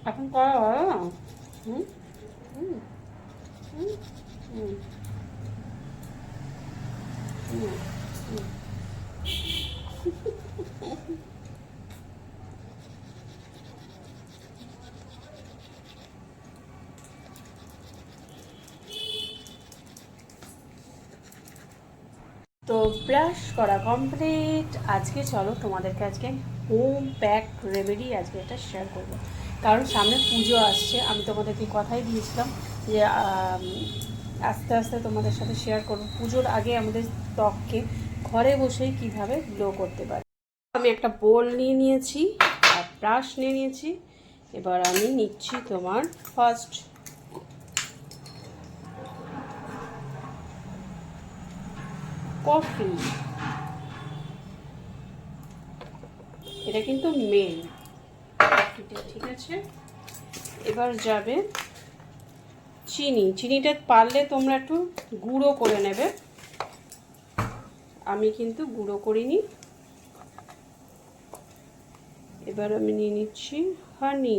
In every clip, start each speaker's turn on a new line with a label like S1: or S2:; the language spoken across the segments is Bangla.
S1: এখন করা হয় না। হুম হুম হুম হুম হুম হুম। তো ব্রাশ করা কমপ্লিট। আজকে চলো তোমাদেরকে আজকে হোম প্যাক রেমেডি আজকে এটা শেয়ার করবো, কারণ সামনে পুজো আসছে। আমি তোমাদেরকে কথাই দিয়েছিলাম যে আস্তে আস্তে তোমাদের সাথে শেয়ার করবো পুজোর আগে আমাদের ত্বককে ঘরে বসেই কিভাবে গ্লো করতে পারি। আমি একটা বোল নিয়ে নিয়েছি আর ব্রাশ নিয়ে নিয়েছি। এবার আমি নিচ্ছি তোমার ফার্স্ট কফি। এটা কিন্তু মেন, ঠিক আছে। এবার যাবে চিনি। চিনিটা পারলে তোমরা একটু গুঁড়ো করে নেবে, আমি কিন্তু গুঁড়ো করিনি। এবার আমি নিয়ে নিচ্ছি হানি।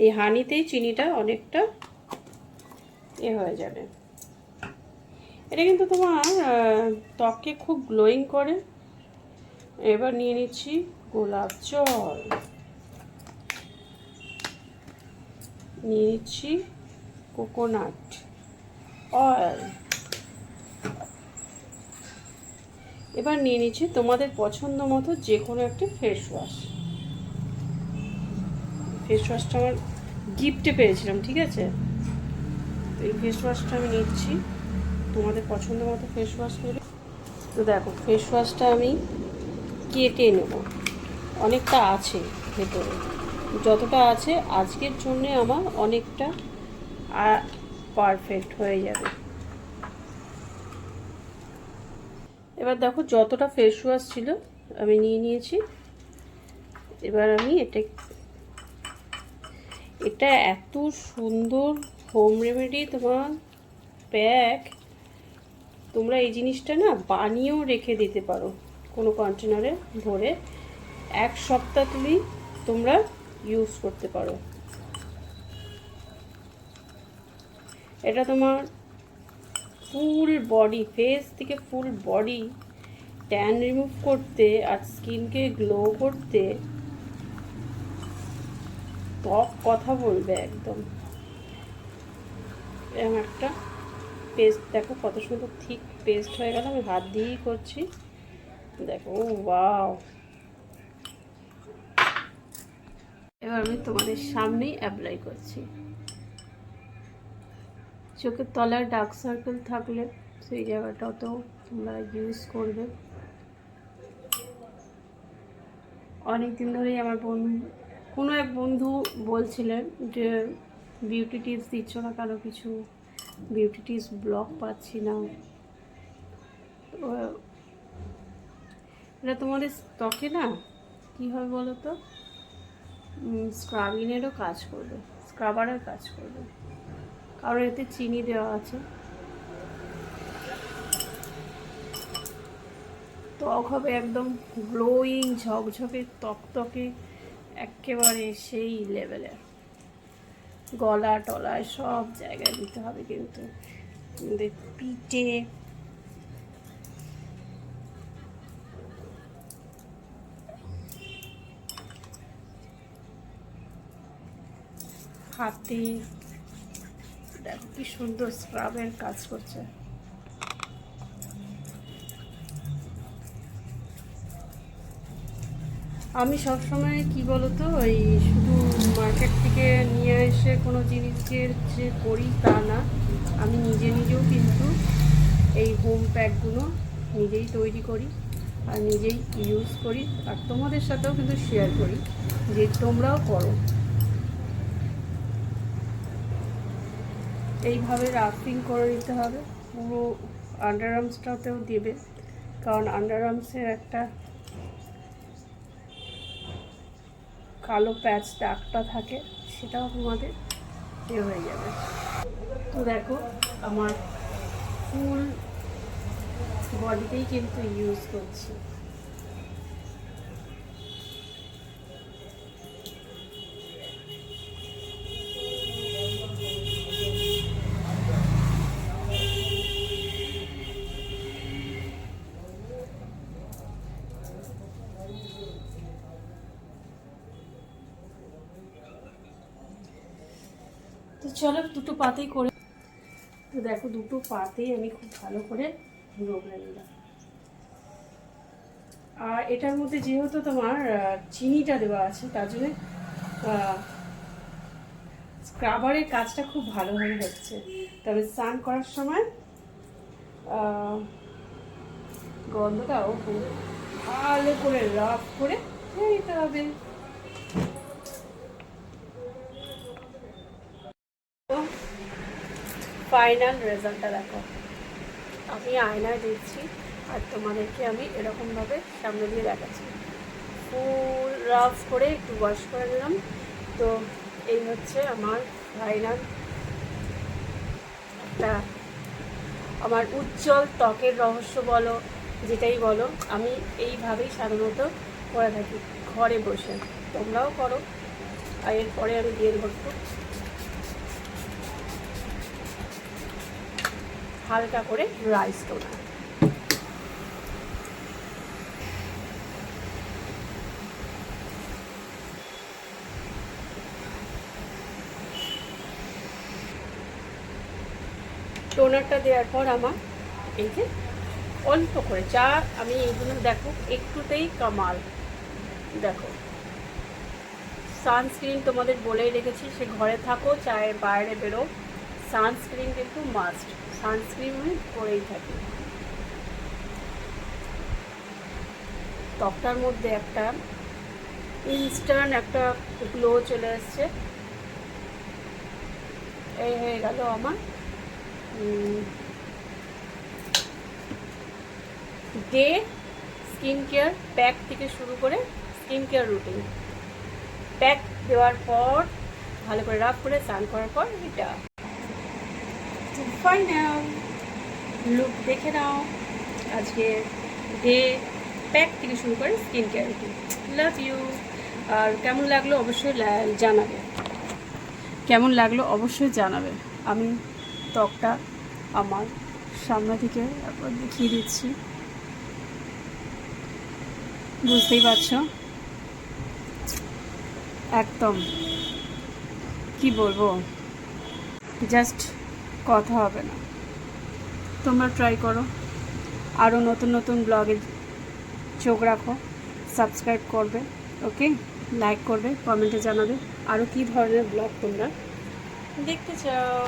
S1: এই হানিতেই চিনিটা অনেকটা হয়ে যাবে। এটা কিন্তু তোমার ত্বককে খুব গ্লোয়িং করে। এবার নিয়ে নিচ্ছি গোলাপ জল, নিয়ে নিচ্ছি কোকোনাট অয়েল। এবার নিয়ে নিচ্ছি তোমাদের পছন্দ মতো যে কোনো একটা ফেস ওয়াশ। ফেস ওয়াশটা আমার গিফটে পেয়েছিলাম, ঠিক আছে। তো এই ফেস ওয়াশটা আমি নিচ্ছি, তোমাদের পছন্দ মতো ফেস ওয়াশ নেবে। তো দেখো ফেস ওয়াশটা আমি কেটে নেব, অনেকটা আছে ভেতরে। যতটা আছে আজকের জন্যে আমার অনেকটা পারফেক্ট হয়ে যাবে। এবার দেখো যতটা ফেস ওয়াশ ছিল আমি নিয়ে নিয়েছি। এবার আমি এটা এত সুন্দর হোম রেমেডি তোমার প্যাক, তোমরা এই জিনিসটা না বানিয়েও রেখে দিতে পারো কোনো কন্টেনারে ভরে। এক সপ্তাহ তোমরা ইউজ করতে পারো। এটা তোমার ফুল বডি, ফেস থেকে ফুল বডি ট্যান রিমুভ করতে আর স্কিনকে গ্লো করতে ত্বক কথা বলবে একদম। এরকম একটা পেস্ট দেখো কত সুন্দর ঠিক পেস্ট হয়ে গেল। আমি হাত দিয়েই করছি, দেখো ওয়াও। এবার আমি তোমাদের সামনেই অ্যাপ্লাই করছি। চোখের তলায় ডার্ক সার্কেল থাকলে সেই জায়গাটাতেও তোমরা ইউজ করবে। অনেক দিন ধরেই আমার কোনো এক বন্ধু বলছিলেন যে বিউটি টিপস দিচ্ছ না কেন, কিছু বিউটি টিপস ব্লগ পাচ্ছি না। তো এটা তোমাদের ত্বকে না কী হবে বলো তো, স্ক্রাবিংয়েরও কাজ করবে, স্ক্রাবারের কাজ করবে, কারণ এতে চিনি দেওয়া আছে। ত্বক হবে একদম গ্লোয়িং, ঝকঝকে তকতকে, একেবারে সেই লেভেলের। গলা টলায় সব জায়গায় দিতে হবে কিন্তু, পিঠে, হাতে। দেখো কি সুন্দর স্ক্রাবের কাজ করছে। আমি সবসময় কি বলতো, ওই শুধু মার্কেট থেকে নিয়ে এসে কোনো জিনিসের যে করি তা না, আমি নিজেও কিন্তু এই হোম প্যাকগুলো নিজেই তৈরি করি আর নিজেই ইউজ করি, আর তোমাদের সাথেও কিন্তু শেয়ার করি যে তোমরাও করো। এইভাবে রাফিং করে নিতে হবে পুরো আন্ডার আর্মসটাতেও দেবে, কারণ আন্ডার আর্মসের একটা কালো প্যাচ দাগটা থাকে সেটাও তোমাদের হয়ে যাবে। তো দেখো আমার ফুল বডিতেই কিন্তু ইউজ করছি। তো চলো দুটো পাতেই করে, তো দেখো দুটো পাতেই আমি খুব ভালো করে রগড়ে নিলাম। আর এটার মধ্যে যেহেতু তোমার চিনিটা দেওয়া আছে তার জন্য স্ক্রাবারের কাজটা খুব ভালোভাবে হচ্ছে। তবে স্নান করার সময় গন্ধটাও খুব ভালো করে রাফ করে নিতে হবে। ফাইনাল রেজাল্টটা দেখো, আমি আয়নায় দিচ্ছি আর তোমাদেরকে আমি এরকমভাবে সামনে দিয়ে দেখাচ্ছি। ফুল রাফ করে একটু ওয়াশ করে নিলাম। তো এই হচ্ছে আমার ফাইনাল একটা, আমার উজ্জ্বল ত্বকের রহস্য বলো যেটাই বলো, আমি এইভাবেই সাধারণত করে থাকি ঘরে বসে। তোমরাও করো। আর এরপরে আমি দিয়ে দেবো একটু হালকা করে রাইস টোনার। টোনারটা দেওয়ার পর আমার এই যে অল্প করে যা আমি এইগুলো দেখো একটুতেই কামাল। দেখো সানস্ক্রিন তোমাদের বলেই রেখেছি, সে ঘরে থাকো চাहे বাইরে বেরো, সানস্ক্রিন কিন্তু মাস্ট। সানস্ক্রিন আমি পরেই থাকি। ত্বকটার মধ্যে একটা ইনস্ট্যান্ট একটা গ্লো চলে এসছে। এই হয়ে গেল আমার ডে স্কিন কেয়ার প্যাক থেকে শুরু করে স্কিন কেয়ার রুটিন। প্যাক দেওয়ার পর ভালো করে রাফ করে স্নান করার পর এটা ফাইনাল লুক দেখে নাও। আজকে ডে প্যাক থেকে শুরু করে skin care routine. Love you. আর কেমন লাগলো অবশ্যই জানাবে, কেমন লাগলো অবশ্যই জানাবে। আমি ত্বকটা আমার সামনে থেকে একবার দেখিয়ে দিচ্ছি, বুঝতেই পারছো একদম কি বলবো, জাস্ট কথা হবে না। তোমরা ট্রাই করো, আরও নতুন নতুন ব্লগে চোখ রাখো, সাবস্ক্রাইব করবে, ওকে, লাইক করবে, কমেন্টে জানাবে আরও কী ধরনের ব্লগ তোমরা দেখতে চাও।